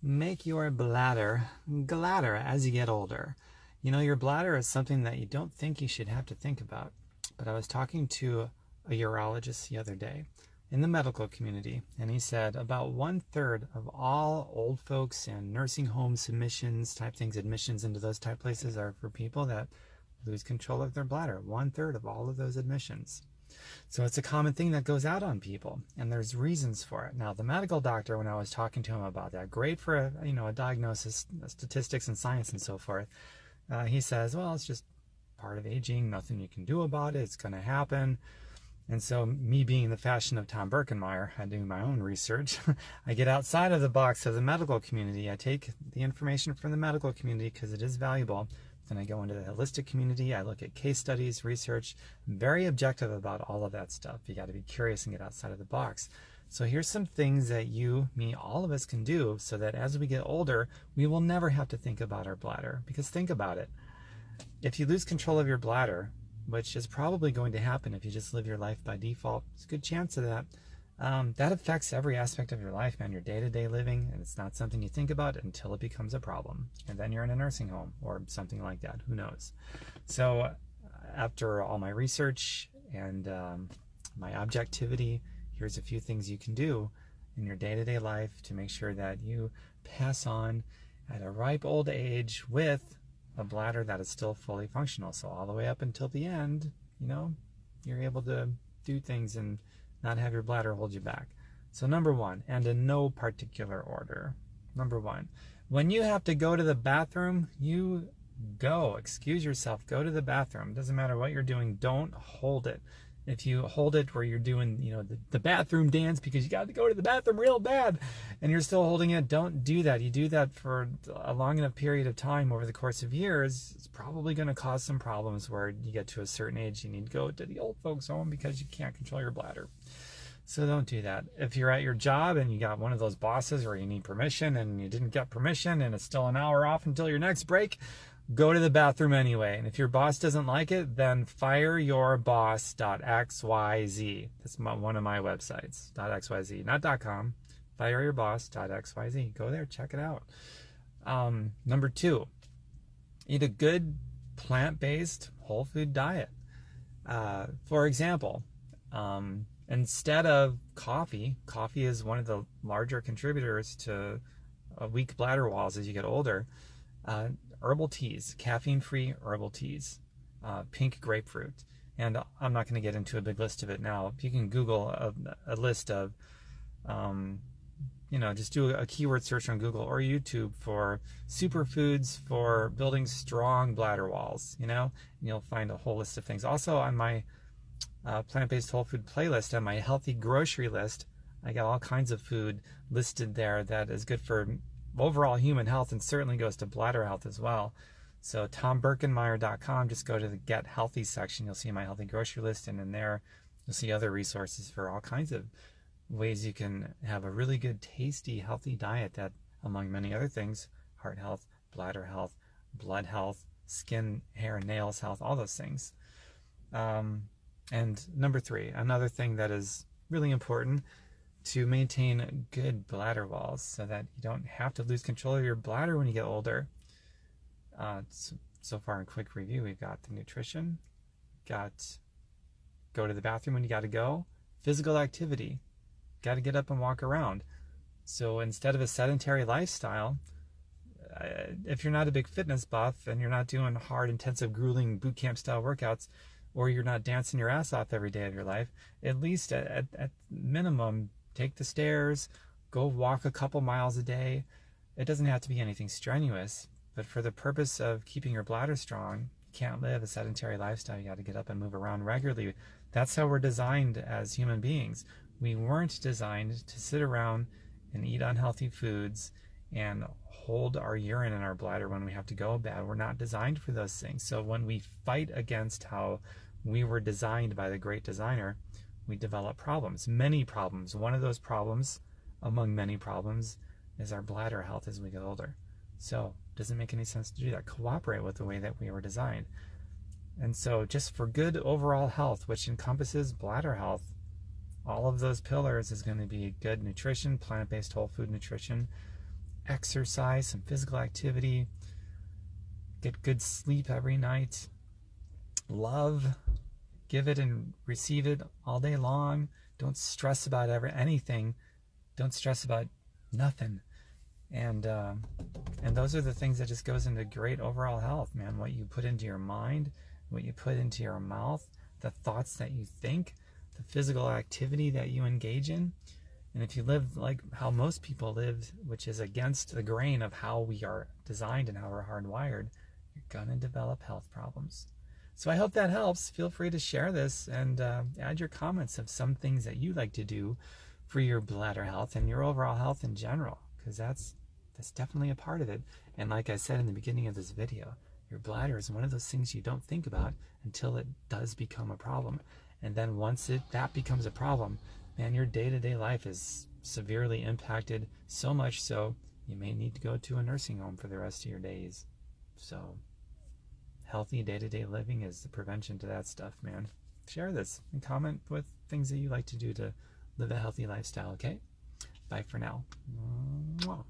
Make your bladder gladder as you get older. You know, your bladder is something that you don't think you should have to think about. But I was talking to a urologist the other day in the medical community, and he said about 1/3 of all old folks and nursing home submissions type things, admissions into those type places are for people that lose control of their bladder. 1/3 of all of those admissions. So it's a common thing that goes out on people, and there's reasons for it. Now, the medical doctor, when I was talking to him about that, great for a diagnosis, statistics and science and so forth, he says, well, it's just part of aging, nothing you can do about it, it's going to happen. And so me being in the fashion of Tom Birkenmeier, I do my own research. I get outside of the box of the medical community. I take the information from the medical community because it is valuable. Then I go into the holistic community. I look at case studies, research. I'm very objective about all of that stuff. You got to be curious and get outside of the box. So here's some things that you, me, all of us can do so that as we get older, we will never have to think about our bladder. Because think about it. If you lose control of your bladder, which is probably going to happen if you just live your life by default, there's a good chance of that. That affects every aspect of your life, man, your day-to-day living, and it's not something you think about until it becomes a problem. And then you're in a nursing home or something like that. Who knows? So after all my research and my objectivity, here's a few things you can do in your day-to-day life to make sure that you pass on at a ripe old age with a bladder that is still fully functional. So all the way up until the end, you're able to do things and not have your bladder hold you back. So number one, and in no particular order, number one, when you have to go to the bathroom, you go. Excuse yourself. Go to the bathroom. It doesn't matter what you're doing. Don't hold it. If you hold it where you're doing, the bathroom dance because you got to go to the bathroom real bad and you're still holding it, don't do that. You do that for a long enough period of time over the course of years, it's probably going to cause some problems where you get to a certain age, you need to go to the old folks home because you can't control your bladder. So don't do that. If you're at your job and you got one of those bosses where you need permission and you didn't get permission and it's still an hour off until your next break, go to the bathroom anyway. And if your boss doesn't like it, then fireyourboss.xyz. That's one of my websites, .xyz, not .com. Fireyourboss.xyz. Go there, check it out. Number two, eat a good plant-based whole food diet. For example, instead of coffee is one of the larger contributors to weak bladder walls as you get older. Herbal teas, caffeine-free herbal teas, pink grapefruit. And I'm not going to get into a big list of it now. You can Google a list of, just do a keyword search on Google or YouTube for superfoods for building strong bladder walls, and you'll find a whole list of things. Also on my plant-based whole food playlist, on my healthy grocery list, I got all kinds of food listed there that is good for overall human health and certainly goes to bladder health as well. So tombirkenmeier.com, just go to the Get Healthy section. You'll see my healthy grocery list, and in there you'll see other resources for all kinds of ways you can have a really good, tasty, healthy diet that, among many other things, heart health, bladder health, blood health, skin, hair, nails health, all those things. And number three, another thing that is really important to maintain good bladder walls so that you don't have to lose control of your bladder when you get older. So far in quick review, we've got the nutrition, got go to the bathroom when you got to go, physical activity, got to get up and walk around. So instead of a sedentary lifestyle, if you're not a big fitness buff and you're not doing hard, intensive, grueling boot camp style workouts, or you're not dancing your ass off every day of your life, at least at minimum, take the stairs, go walk a couple miles a day. It doesn't have to be anything strenuous, but for the purpose of keeping your bladder strong, you can't live a sedentary lifestyle. You got to get up and move around regularly. That's how we're designed as human beings. We weren't designed to sit around and eat unhealthy foods and hold our urine in our bladder when we have to go bad. We're not designed for those things. So when we fight against how we were designed by the great designer, we develop problems, many problems. One of those problems, among many problems, is our bladder health as we get older. So it doesn't make any sense to do that. Cooperate with the way that we were designed. And so just for good overall health, which encompasses bladder health, all of those pillars is going to be good nutrition, plant-based whole food nutrition, exercise, some physical activity, get good sleep every night, love, give it and receive it all day long. Don't stress about anything. Don't stress about nothing. And those are the things that just goes into great overall health, man. What you put into your mind, what you put into your mouth, the thoughts that you think, the physical activity that you engage in. And if you live like how most people live, which is against the grain of how we are designed and how we're hardwired, you're gonna develop health problems. So I hope that helps. Feel free to share this and add your comments of some things that you like to do for your bladder health and your overall health in general, because that's definitely a part of it. And like I said in the beginning of this video, your bladder is one of those things you don't think about until it does become a problem. And then once that becomes a problem, man, your day-to-day life is severely impacted, so much so you may need to go to a nursing home for the rest of your days. So healthy day-to-day living is the prevention to that stuff, man. Share this and comment with things that you like to do to live a healthy lifestyle, okay? Bye for now. Mwah.